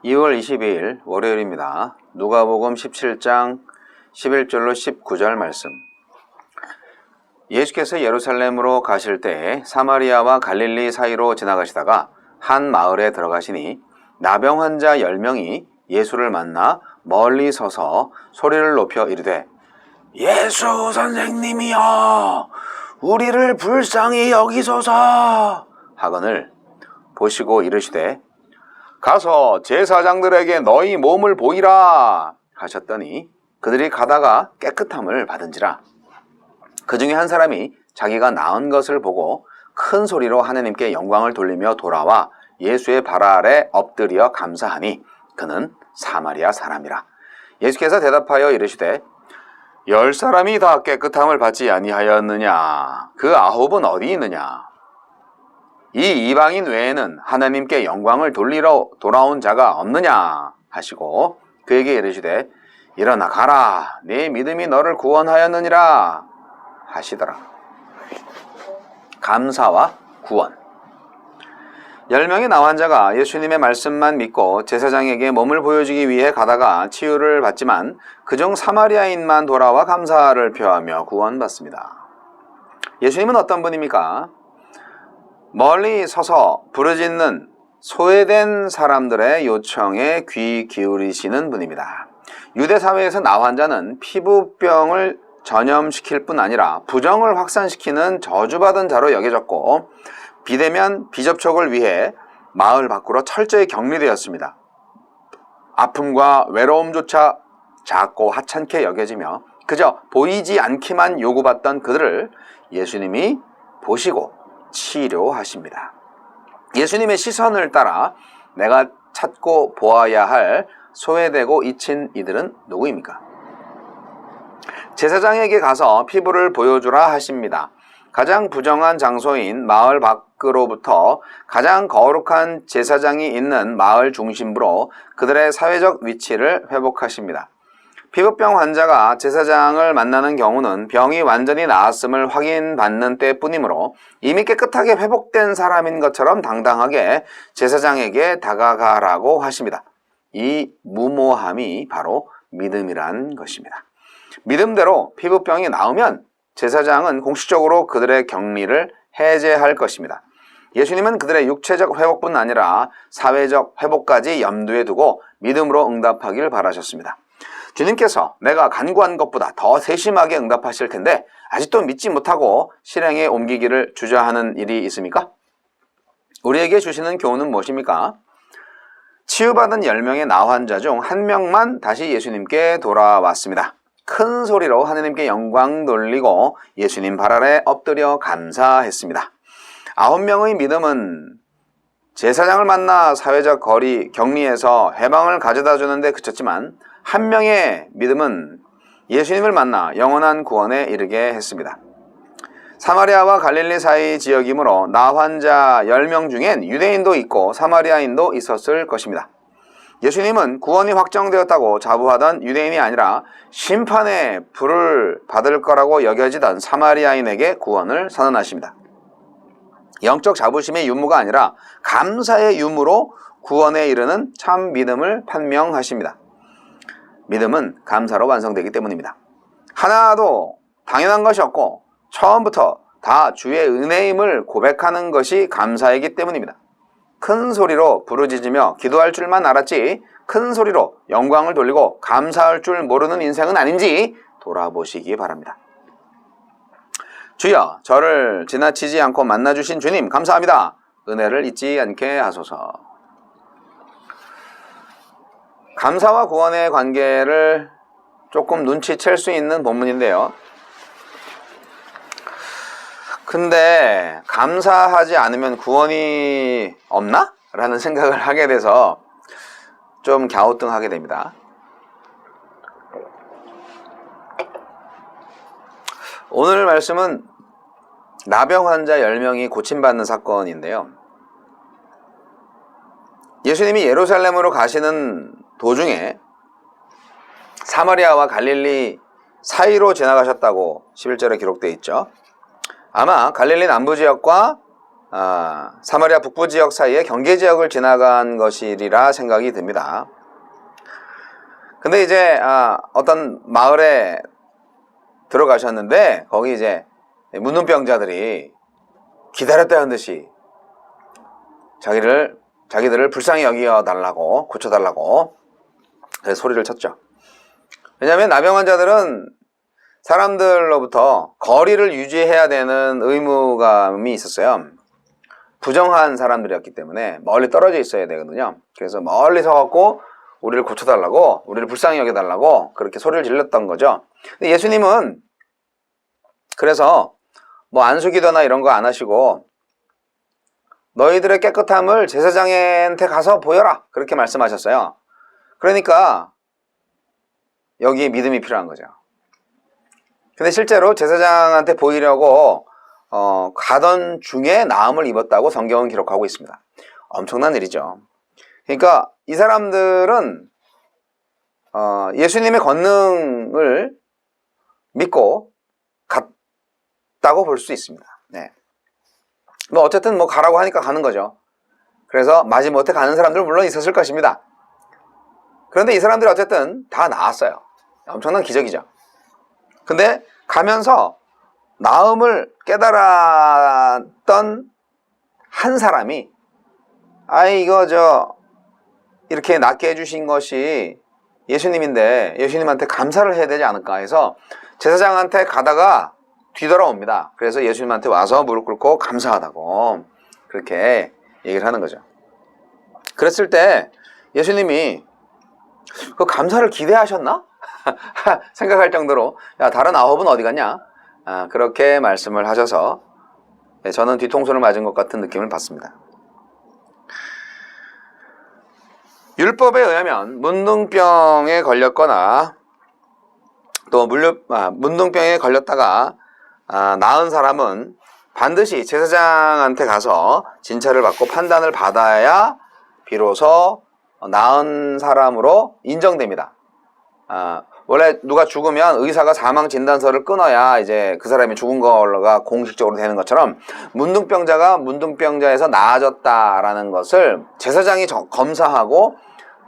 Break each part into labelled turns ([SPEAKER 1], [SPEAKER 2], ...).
[SPEAKER 1] 2월 22일 월요일입니다. 누가복음 17장 11절로 19절 말씀. 예수께서 예루살렘으로 가실 때 사마리아와 갈릴리 사이로 지나가시다가 한 마을에 들어가시니 나병 환자 10명이 예수를 만나 멀리 서서 소리를 높여 이르되 예수 선생님이여 우리를 불쌍히 여기소서 하거늘 보시고 이르시되 가서 제사장들에게 너희 몸을 보이라 하셨더니 그들이 가다가 깨끗함을 받은지라. 그 중에 한 사람이 자기가 나은 것을 보고 큰 소리로 하느님께 영광을 돌리며 돌아와 예수의 발 아래 엎드려 감사하니 그는 사마리아 사람이라. 예수께서 대답하여 이르시되 10사람이 다 깨끗함을 받지 아니하였느냐? 그 9은 어디 있느냐? 이 이방인 외에는 하나님께 영광을 돌리러 돌아온 자가 없느냐 하시고 그에게 이르시되 일어나 가라 네 믿음이 너를 구원하였느니라 하시더라. 감사와 구원. 10명의 나환자가 예수님의 말씀만 믿고 제사장에게 몸을 보여주기 위해 가다가 치유를 받지만 그중 사마리아인만 돌아와 감사를 표하며 구원받습니다. 예수님은 어떤 분입니까? 멀리 서서 부르짖는 소외된 사람들의 요청에 귀 기울이시는 분입니다. 유대 사회에서 나환자는 피부병을 전염시킬 뿐 아니라 부정을 확산시키는 저주받은 자로 여겨졌고 비대면 비접촉을 위해 마을 밖으로 철저히 격리되었습니다. 아픔과 외로움조차 작고 하찮게 여겨지며 그저 보이지 않기만 요구받던 그들을 예수님이 보시고 치료하십니다. 예수님의 시선을 따라 내가 찾고 보아야 할 소외되고 잊힌 이들은 누구입니까? 제사장에게 가서 피부를 보여주라 하십니다. 가장 부정한 장소인 마을 밖으로부터 가장 거룩한 제사장이 있는 마을 중심부로 그들의 사회적 위치를 회복하십니다. 피부병 환자가 제사장을 만나는 경우는 병이 완전히 나았음을 확인받는 때뿐이므로 이미 깨끗하게 회복된 사람인 것처럼 당당하게 제사장에게 다가가라고 하십니다. 이 무모함이 바로 믿음이란 것입니다. 믿음대로 피부병이 나으면 제사장은 공식적으로 그들의 격리를 해제할 것입니다. 예수님은 그들의 육체적 회복뿐 아니라 사회적 회복까지 염두에 두고 믿음으로 응답하길 바라셨습니다. 주님께서 내가 간구한 것보다 더 세심하게 응답하실 텐데 아직도 믿지 못하고 실행에 옮기기를 주저하는 일이 있습니까? 우리에게 주시는 교훈은 무엇입니까? 치유받은 10명의 나환자 중 1명만 다시 예수님께 돌아왔습니다. 큰 소리로 하느님께 영광 돌리고 예수님 발 아래 엎드려 감사했습니다. 9명의 믿음은 제사장을 만나 사회적 거리 격리에서 해방을 가져다 주는데 그쳤지만 1명의 믿음은 예수님을 만나 영원한 구원에 이르게 했습니다. 사마리아와 갈릴리 사이 지역이므로 나환자 10명 중엔 유대인도 있고 사마리아인도 있었을 것입니다. 예수님은 구원이 확정되었다고 자부하던 유대인이 아니라 심판의 불을 받을 거라고 여겨지던 사마리아인에게 구원을 선언하십니다. 영적 자부심의 유무가 아니라 감사의 유무로 구원에 이르는 참 믿음을 판명하십니다. 믿음은 감사로 완성되기 때문입니다. 하나도 당연한 것이 없고 처음부터 다 주의 은혜임을 고백하는 것이 감사이기 때문입니다. 큰 소리로 부르짖으며 기도할 줄만 알았지 큰 소리로 영광을 돌리고 감사할 줄 모르는 인생은 아닌지 돌아보시기 바랍니다. 주여, 저를 지나치지 않고 만나주신 주님 감사합니다. 은혜를 잊지 않게 하소서. 감사와 구원의 관계를 조금 눈치챌 수 있는 본문인데요. 근데 감사하지 않으면 구원이 없나? 라는 생각을 하게 돼서 좀 갸우뚱하게 됩니다. 오늘 말씀은 나병 환자 10명이 고침받는 사건인데요. 예수님이 예루살렘으로 가시는 도중에 사마리아와 갈릴리 사이로 지나가셨다고 11절에 기록되어 있죠. 아마 갈릴리 남부 지역과 사마리아 북부 지역 사이에 경계 지역을 지나간 것이리라 생각이 듭니다. 근데 이제 어떤 마을에 들어가셨는데 거기 이제 문둥병자들이 기다렸다는 듯이 자기들을 불쌍히 여겨달라고, 고쳐달라고 소리를 쳤죠. 왜냐하면 나병 환자들은 사람들로부터 거리를 유지해야 되는 의무감이 있었어요. 부정한 사람들이었기 때문에 멀리 떨어져 있어야 되거든요. 그래서 멀리 서갖고 우리를 고쳐달라고, 우리를 불쌍히 여겨달라고 그렇게 소리를 질렀던 거죠. 근데 예수님은 그래서 뭐 안수기도나 이런 거 안 하시고 너희들의 깨끗함을 제사장한테 가서 보여라, 그렇게 말씀하셨어요. 그러니까 여기에 믿음이 필요한 거죠. 근데 실제로 제사장한테 보이려고 가던 중에 나음을 입었다고 성경은 기록하고 있습니다. 엄청난 일이죠. 그러니까 이 사람들은 예수님의 권능을 믿고 갔다고 볼 수 있습니다. 네. 뭐 어쨌든 뭐 가라고 하니까 가는 거죠. 그래서 마지못해 가는 사람들은 물론 있었을 것입니다. 그런데 이 사람들이 어쨌든 다 나았어요. 엄청난 기적이죠. 근데 가면서 나음을 깨달았던 한 사람이 이거 이렇게 낫게 해주신 것이 예수님인데 예수님한테 감사를 해야 되지 않을까 해서 제사장한테 가다가 뒤돌아옵니다. 그래서 예수님한테 와서 무릎 꿇고 감사하다고 그렇게 얘기를 하는 거죠. 그랬을 때 예수님이 그 감사를 기대하셨나? 생각할 정도로 야, 다른 9은 어디 갔냐? 그렇게 말씀을 하셔서 저는 뒤통수를 맞은 것 같은 느낌을 받습니다. 율법에 의하면 문둥병에 걸렸거나 또 문둥병에 걸렸다가 나은 사람은 반드시 제사장한테 가서 진찰을 받고 판단을 받아야 비로소 나은 사람으로 인정됩니다. 원래 누가 죽으면 의사가 사망 진단서를 끊어야 이제 그 사람이 죽은 거가 공식적으로 되는 것처럼 문둥병자가 문둥병자에서 나아졌다라는 것을 제사장이 검사하고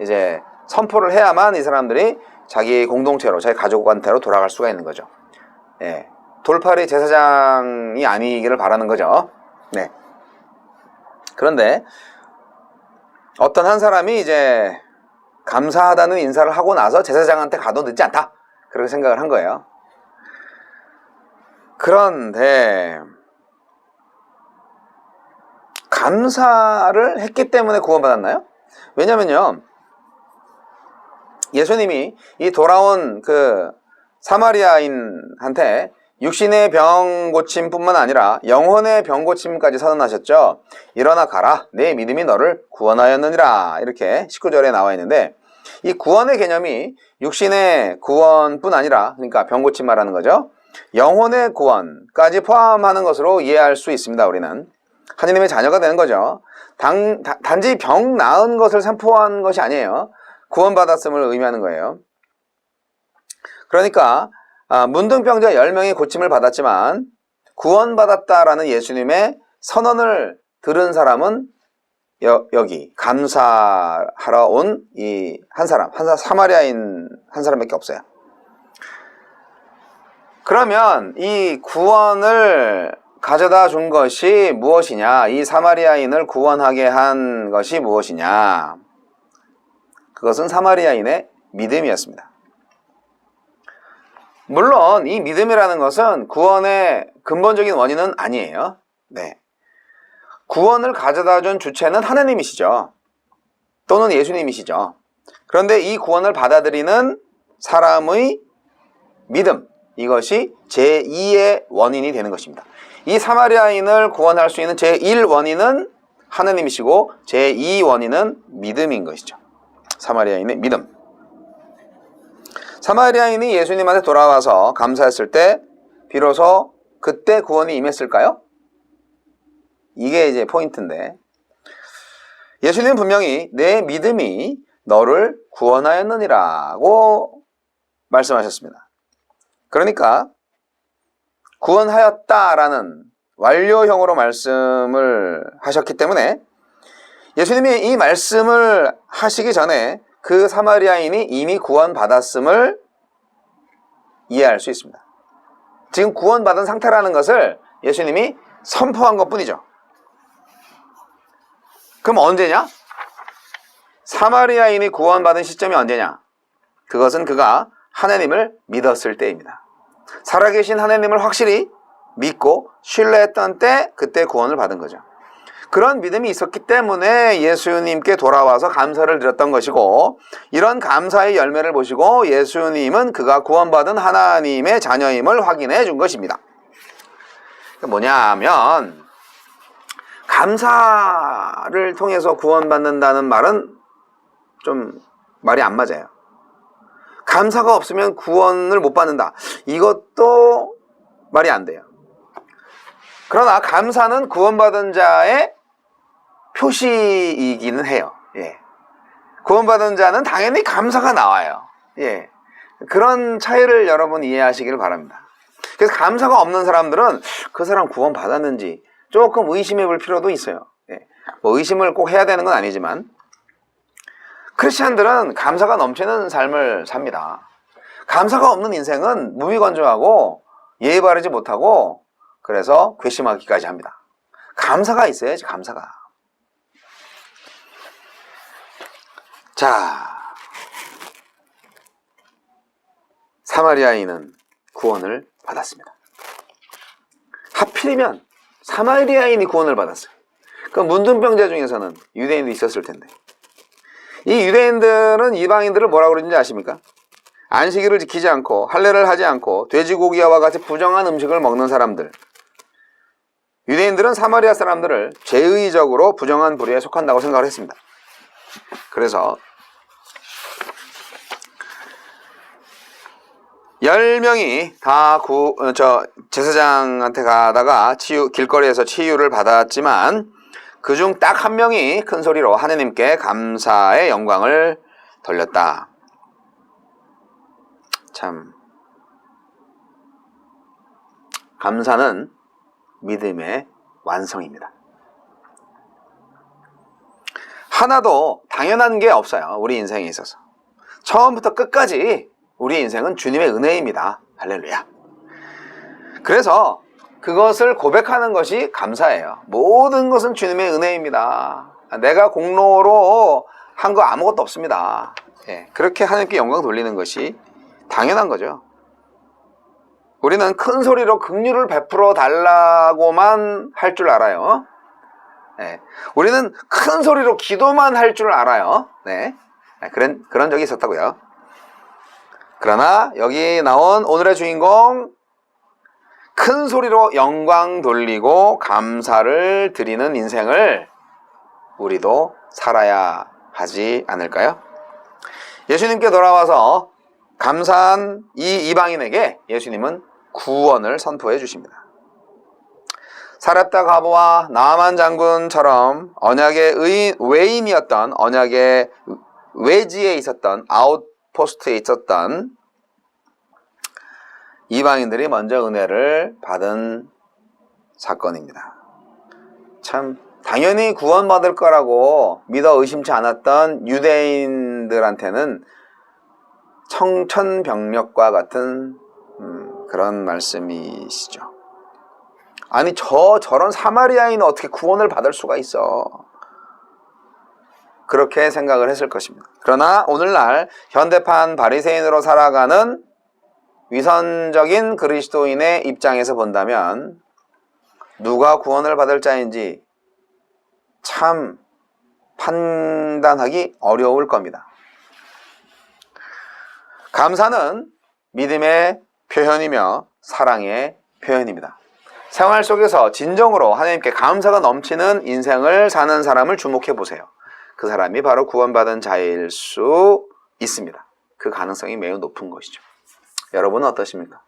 [SPEAKER 1] 이제 선포를 해야만 이 사람들이 자기 공동체로, 자기 가족한테로 돌아갈 수가 있는 거죠. 예. 돌팔이 제사장이 아니기를 바라는 거죠. 네. 그런데 어떤 한 사람이 이제 감사하다는 인사를 하고 나서 제사장한테 가도 늦지 않다, 그렇게 생각을 한 거예요. 그런데 감사를 했기 때문에 구원받았나요? 왜냐면요, 예수님이 이 돌아온 그 사마리아인한테 육신의 병 고침뿐만 아니라 영혼의 병 고침까지 선언하셨죠. 일어나 가라, 내 믿음이 너를 구원하였느니라, 이렇게 19절에 나와 있는데 이 구원의 개념이 육신의 구원뿐 아니라, 그러니까 병 고침 말하는 거죠, 영혼의 구원까지 포함하는 것으로 이해할 수 있습니다. 우리는 하느님의 자녀가 되는 거죠. 단지 병 나은 것을 선포한 것이 아니에요. 구원받았음을 의미하는 거예요. 그러니까 문둥병자 10명이 고침을 받았지만 구원받았다라는 예수님의 선언을 들은 사람은 여기 감사하러 온 이 한 사람, 사마리아인 한 사람밖에 없어요. 그러면 이 구원을 가져다 준 것이 무엇이냐, 이 사마리아인을 구원하게 한 것이 무엇이냐, 그것은 사마리아인의 믿음이었습니다. 물론 이 믿음이라는 것은 구원의 근본적인 원인은 아니에요. 네. 구원을 가져다 준 주체는 하나님이시죠. 또는 예수님이시죠. 그런데 이 구원을 받아들이는 사람의 믿음, 이것이 제2의 원인이 되는 것입니다. 이 사마리아인을 구원할 수 있는 제1 원인은 하나님이시고 제2 원인은 믿음인 것이죠. 사마리아인의 믿음. 사마리아인이 예수님한테 돌아와서 감사했을 때 비로소 그때 구원이 임했을까요? 이게 이제 포인트인데, 예수님은 분명히 내 믿음이 너를 구원하였느니라고 말씀하셨습니다. 그러니까 구원하였다라는 완료형으로 말씀을 하셨기 때문에 예수님이 이 말씀을 하시기 전에 그 사마리아인이 이미 구원받았음을 이해할 수 있습니다. 지금 구원받은 상태라는 것을 예수님이 선포한 것뿐이죠. 그럼 언제냐? 사마리아인이 구원받은 시점이 언제냐? 그것은 그가 하나님을 믿었을 때입니다. 살아계신 하나님을 확실히 믿고 신뢰했던 때, 그때 구원을 받은 거죠. 그런 믿음이 있었기 때문에 예수님께 돌아와서 감사를 드렸던 것이고, 이런 감사의 열매를 보시고 예수님은 그가 구원받은 하나님의 자녀임을 확인해 준 것입니다. 뭐냐 하면, 감사를 통해서 구원받는다는 말은 좀 말이 안 맞아요. 감사가 없으면 구원을 못 받는다. 이것도 말이 안 돼요. 그러나 감사는 구원받은 자의 표시이기는 해요. 예. 구원받은 자는 당연히 감사가 나와요. 예. 그런 차이를 여러분 이해하시길 바랍니다. 그래서 감사가 없는 사람들은 그 사람 구원받았는지 조금 의심해 볼 필요도 있어요. 예. 뭐 의심을 꼭 해야 되는 건 아니지만, 크리스찬들은 감사가 넘치는 삶을 삽니다. 감사가 없는 인생은 무미건조하고 예의 바르지 못하고, 그래서 괘씸하기까지 합니다. 감사가 있어야지, 감사가. 자, 사마리아인은 구원을 받았습니다. 하필이면 사마리아인이 구원을 받았어요. 그 문둥병자 중에서는 유대인도 있었을 텐데, 이 유대인들은 이방인들을 뭐라고 그러는지 아십니까? 안식일을 지키지 않고 할례를 하지 않고 돼지고기와 같이 부정한 음식을 먹는 사람들. 유대인들은 사마리아 사람들을 제의적으로 부정한 부류에 속한다고 생각을 했습니다. 그래서 10명이 다 제사장한테 가다가 길거리에서 치유를 받았지만, 그중 딱 한 명이 큰 소리로 하느님께 감사의 영광을 돌렸다. 참, 감사는 믿음의 완성입니다. 하나도 당연한 게 없어요. 우리 인생에 있어서. 처음부터 끝까지 우리 인생은 주님의 은혜입니다. 할렐루야. 그래서 그것을 고백하는 것이 감사예요. 모든 것은 주님의 은혜입니다. 내가 공로로 한 거 아무것도 없습니다. 예, 그렇게 하나님께 영광 돌리는 것이 당연한 거죠. 우리는 큰 소리로 긍휼을 베풀어 달라고만 할 줄 알아요. 네. 우리는 큰 소리로 기도만 할 줄 알아요. 네. 그런 적이 있었다고요. 그러나 여기 나온 오늘의 주인공, 큰 소리로 영광 돌리고 감사를 드리는 인생을 우리도 살아야 하지 않을까요? 예수님께 돌아와서 감사한 이 이방인에게 예수님은 구원을 선포해 주십니다. 사렙다 과부와 나아만 장군처럼 언약의 외인이었던, 언약의 외지에 있었던, 아웃포스트에 있었던 이방인들이 먼저 은혜를 받은 사건입니다. 참 당연히 구원받을 거라고 믿어 의심치 않았던 유대인들한테는 청천벽력과 같은 그런 말씀이시죠. 아니 저런 사마리아인은 어떻게 구원을 받을 수가 있어, 그렇게 생각을 했을 것입니다. 그러나 오늘날 현대판 바리새인으로 살아가는 위선적인 그리스도인의 입장에서 본다면 누가 구원을 받을 자인지 참 판단하기 어려울 겁니다. 감사는 믿음의 표현이며 사랑의 표현입니다. 생활 속에서 진정으로 하나님께 감사가 넘치는 인생을 사는 사람을 주목해 보세요. 그 사람이 바로 구원받은 자일 수 있습니다. 그 가능성이 매우 높은 것이죠. 여러분은 어떠십니까?